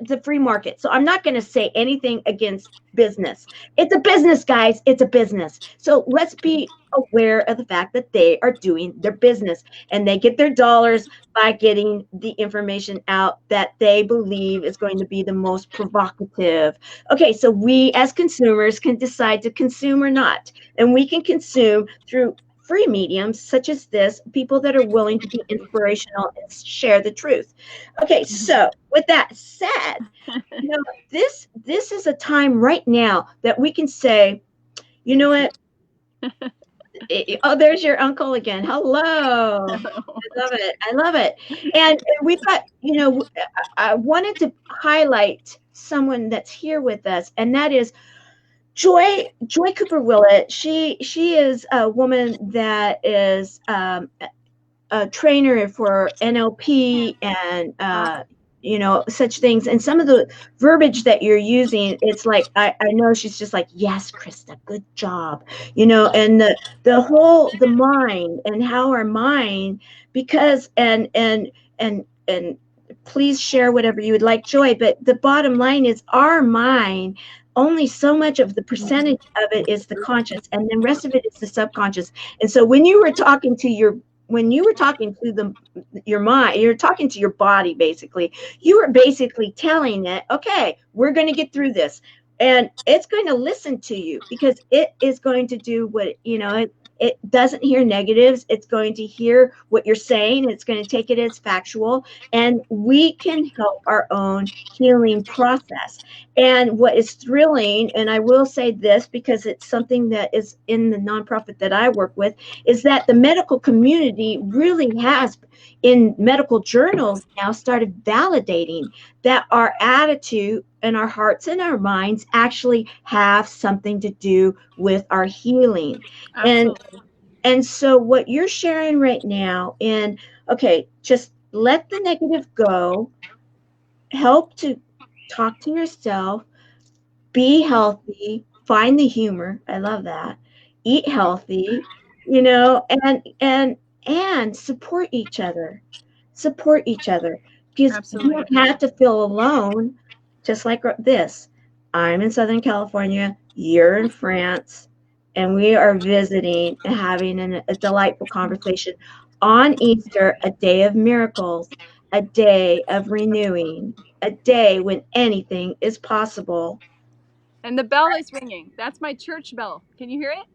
the free market. So I'm not going to say anything against business. It's a business, guys. It's a business. So let's be aware of the fact that they are doing their business, and they get their dollars by getting the information out that they believe is going to be the most provocative. Okay, so we as consumers can decide to consume or not, and we can consume through free mediums such as this, people that are willing to be inspirational and share the truth. Okay, so with that said, you know, this is a time right now that we can say, you know what? Oh, there's your uncle again. Hello. I love it. I love it. And we've got, you know, I wanted to highlight someone that's here with us, and that is Joy Cooper Willett. She is a woman that is a trainer for NLP and you know, such things. And some of the verbiage that you're using, it's like I know she's just like, yes, Krista, good job. You know, and the mind and how our mind, because and please share whatever you would like, Joy. But the bottom line is our mind, only so much of the percentage of it is the conscious, and the rest of it is the subconscious. And so when you were talking to your mind, you're talking to your body, basically. You were basically telling it, okay, we're going to get through this. And it's going to listen to you, because it is going to do what, you know, it doesn't hear negatives. It's going to hear what you're saying. It's going to take it as factual, and we can help our own healing process. And what is thrilling, and I will say this because it's something that is in the nonprofit that I work with, is that the medical community really has, in medical journals now, started validating that our attitude and our hearts and our minds actually have something to do with our healing. And so what you're sharing right now, and okay, just let the negative go, help to talk to yourself, be healthy, find the humor. I love that. Eat healthy, you know, and support each other. Support each other, because you don't have to feel alone. Just like this, I'm in Southern California, you're in France, and we are visiting and having a delightful conversation on Easter, a day of miracles, a day of renewing, a day when anything is possible. And the bell is ringing. That's my church bell. Can you hear it?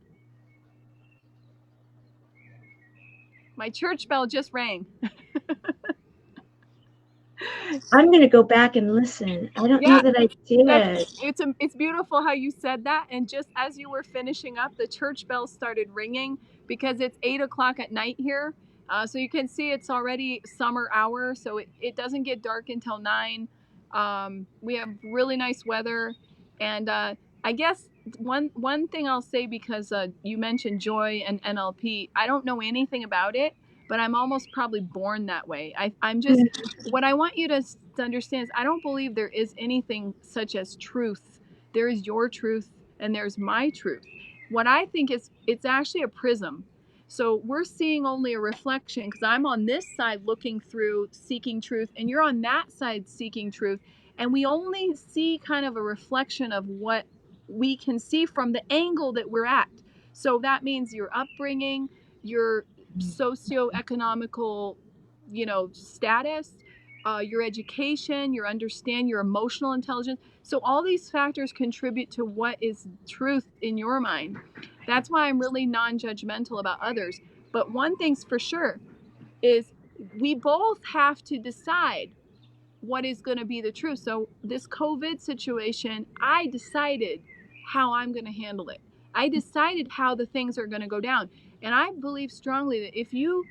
My church bell just rang. I'm going to go back and listen. I don't know that I did. It's beautiful how you said that. And just as you were finishing up, the church bell started ringing, because it's 8 o'clock at night here. So you can see it's already summer hour. So it doesn't get dark until 9. We have really nice weather. And I guess one thing I'll say, because you mentioned Joy and NLP, I don't know anything about it, but I'm almost probably born that way. I'm just, what I want you to understand is, I don't believe there is anything such as truth. There is your truth and there's my truth. What I think is, it's actually a prism, So we're seeing only a reflection, because I'm on this side looking through seeking truth, and you're on that side seeking truth. And we only see kind of a reflection of what we can see from the angle that we're at. So that means your upbringing, your socioeconomical, status, your education, your understand, your emotional intelligence. So all these factors contribute to what is truth in your mind. That's why I'm really non-judgmental about others. But one thing's for sure is we both have to decide what is going to be the truth. So this COVID situation, I decided how I'm going to handle it. I decided how the things are going to go down. And I believe strongly that if you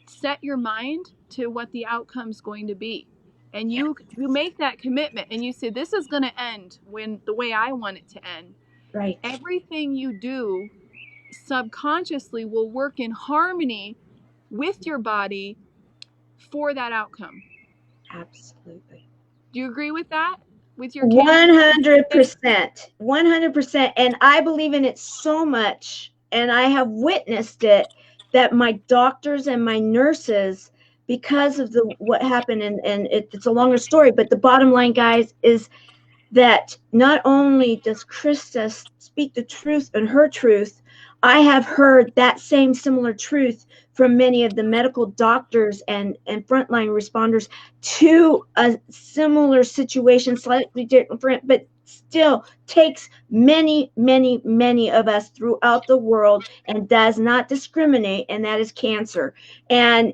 set your mind to what the outcome's going to be, and you make that commitment, and you say, this is going to end when the way I want it to end. Right. Everything you do subconsciously will work in harmony with your body for that outcome. Absolutely. Do you agree with that? With your 100%. 100%. And I believe in it so much. And I have witnessed it, that my doctors and my nurses, because of what happened, and it's a longer story, but the bottom line, guys, is that not only does Krista speak the truth and her truth, I have heard that same similar truth from many of the medical doctors and frontline responders to a similar situation, slightly different, but still takes many, many, many of us throughout the world and does not discriminate, and that is cancer. And,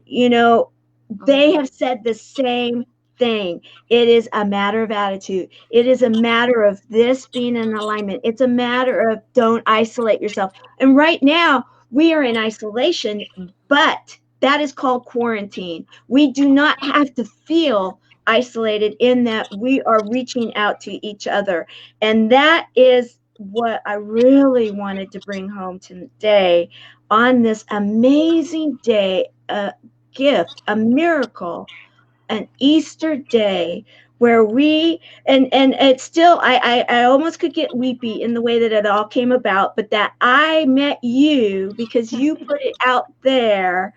they have said the same thing. It is a matter of attitude. It is a matter of this being in alignment. It's a matter of don't isolate yourself. And right now we are in isolation, but that is called quarantine. We do not have to feel isolated in that we are reaching out to each other. And that is what I really wanted to bring home today on this amazing day, a gift, a miracle, an Easter day, where we and it's still, I almost could get weepy in the way that it all came about, but that I met you because you put it out there,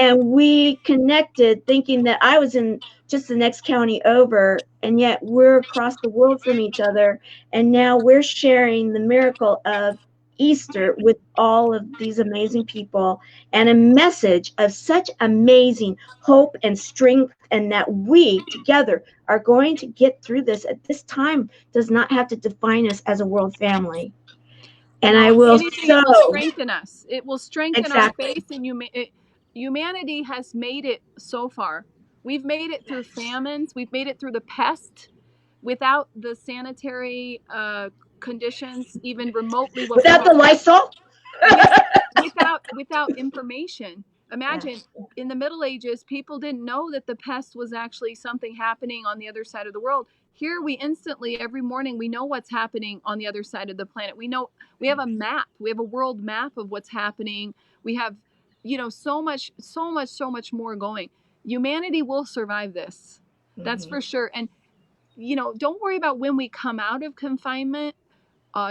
and we connected, thinking that I was in just the next county over, and yet we're across the world from each other, and now we're sharing the miracle of Easter with all of these amazing people, and a message of such amazing hope and strength, and that we together are going to get through this. At this time does not have to define us as a world family. And I will anything, it will strengthen us. It will strengthen our faith, and humanity has made it so far. We've made it through famines. We've made it through the pest without the sanitary conditions, even remotely. Without the Lysol? without information. Imagine in the Middle Ages, people didn't know that the pest was actually something happening on the other side of the world. Here we instantly, every morning, we know what's happening on the other side of the planet. We know, we have a map. We have a world map of what's happening. We have, so much more going. Humanity will survive this. That's for sure. And, don't worry about when we come out of confinement.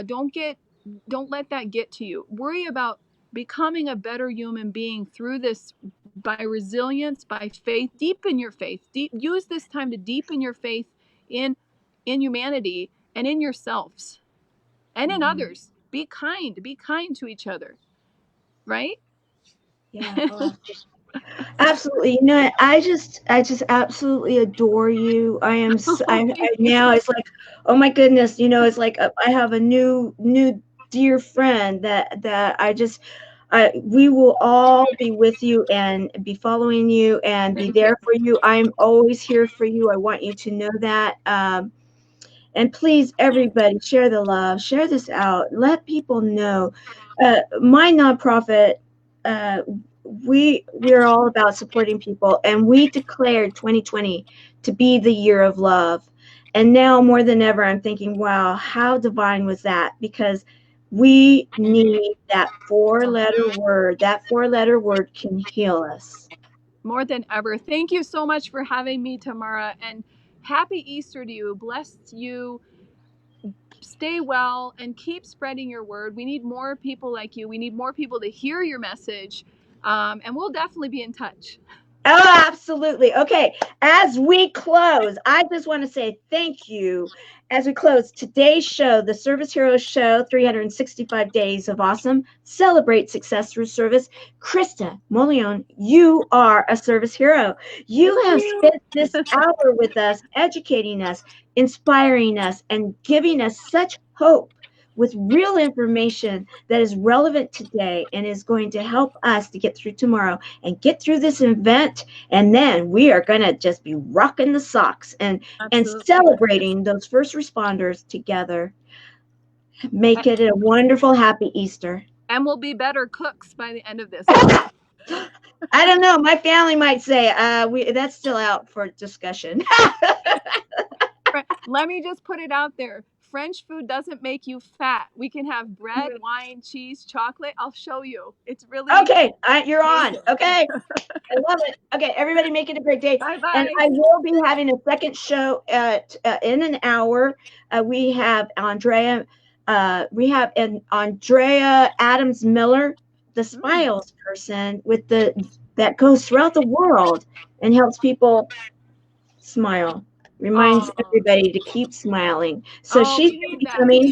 Don't let that get to you. Worry about becoming a better human being through this, by resilience, by faith. Deepen your faith. Use this time to deepen your faith in humanity and in yourselves and in others. Be kind to each other. Right? Yeah. Absolutely. I just absolutely adore you. I am now it's like, oh my goodness, it's like I have a new dear friend that we will all be with you and be following you and be there for you. I'm always here for you. I want you to know that. And please, everybody, share the love, share this out, let people know. My nonprofit, we're all about supporting people, and we declared 2020 to be the year of love. And now more than ever, I'm thinking, wow, how divine was that? Because we need that four-letter word. That four-letter word can heal us. More than ever. Thank you so much for having me, Tamara, and happy Easter to you. Blessed you. Stay well and keep spreading your word. We need more people like you. We need more people to hear your message. And we'll definitely be in touch. Oh, absolutely. Okay. As we close, I just want to say thank you. As we close today's show, the Service Heroes Show, 365 Days of Awesome, Celebrate Success Through Service. Krista Mollion, you are a service hero. You have spent this hour with us, educating us, inspiring us, and giving us such hope with real information that is relevant today and is going to help us to get through tomorrow and get through this event. And then we are going to just be rocking the socks and celebrating those first responders together. Make it a wonderful, happy Easter. And we'll be better cooks by the end of this. I don't know. My family might say that's still out for discussion. Let me just put it out there. French food doesn't make you fat. We can have bread, wine, cheese, chocolate. I'll show you. It's really okay. You're on. Okay. I love it. Okay, everybody make it a great day. Bye-bye. And I will be having a second show in an hour. We have Andrea Adams Miller, the Smiles person that goes throughout the world and helps people smile. Reminds everybody to keep smiling. So she's going to be coming.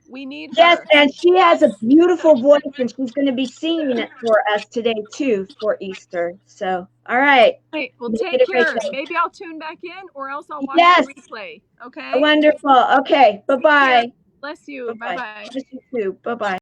We need her. Yes, and she has a beautiful voice, and she's going to be singing it for us today too for Easter. So, all right. Hey, well, take care. Maybe I'll tune back in, or else I'll watch the replay. Okay. Wonderful. Okay. Bye-bye. Bless you. Bye-bye. Bless you too. Bye-bye.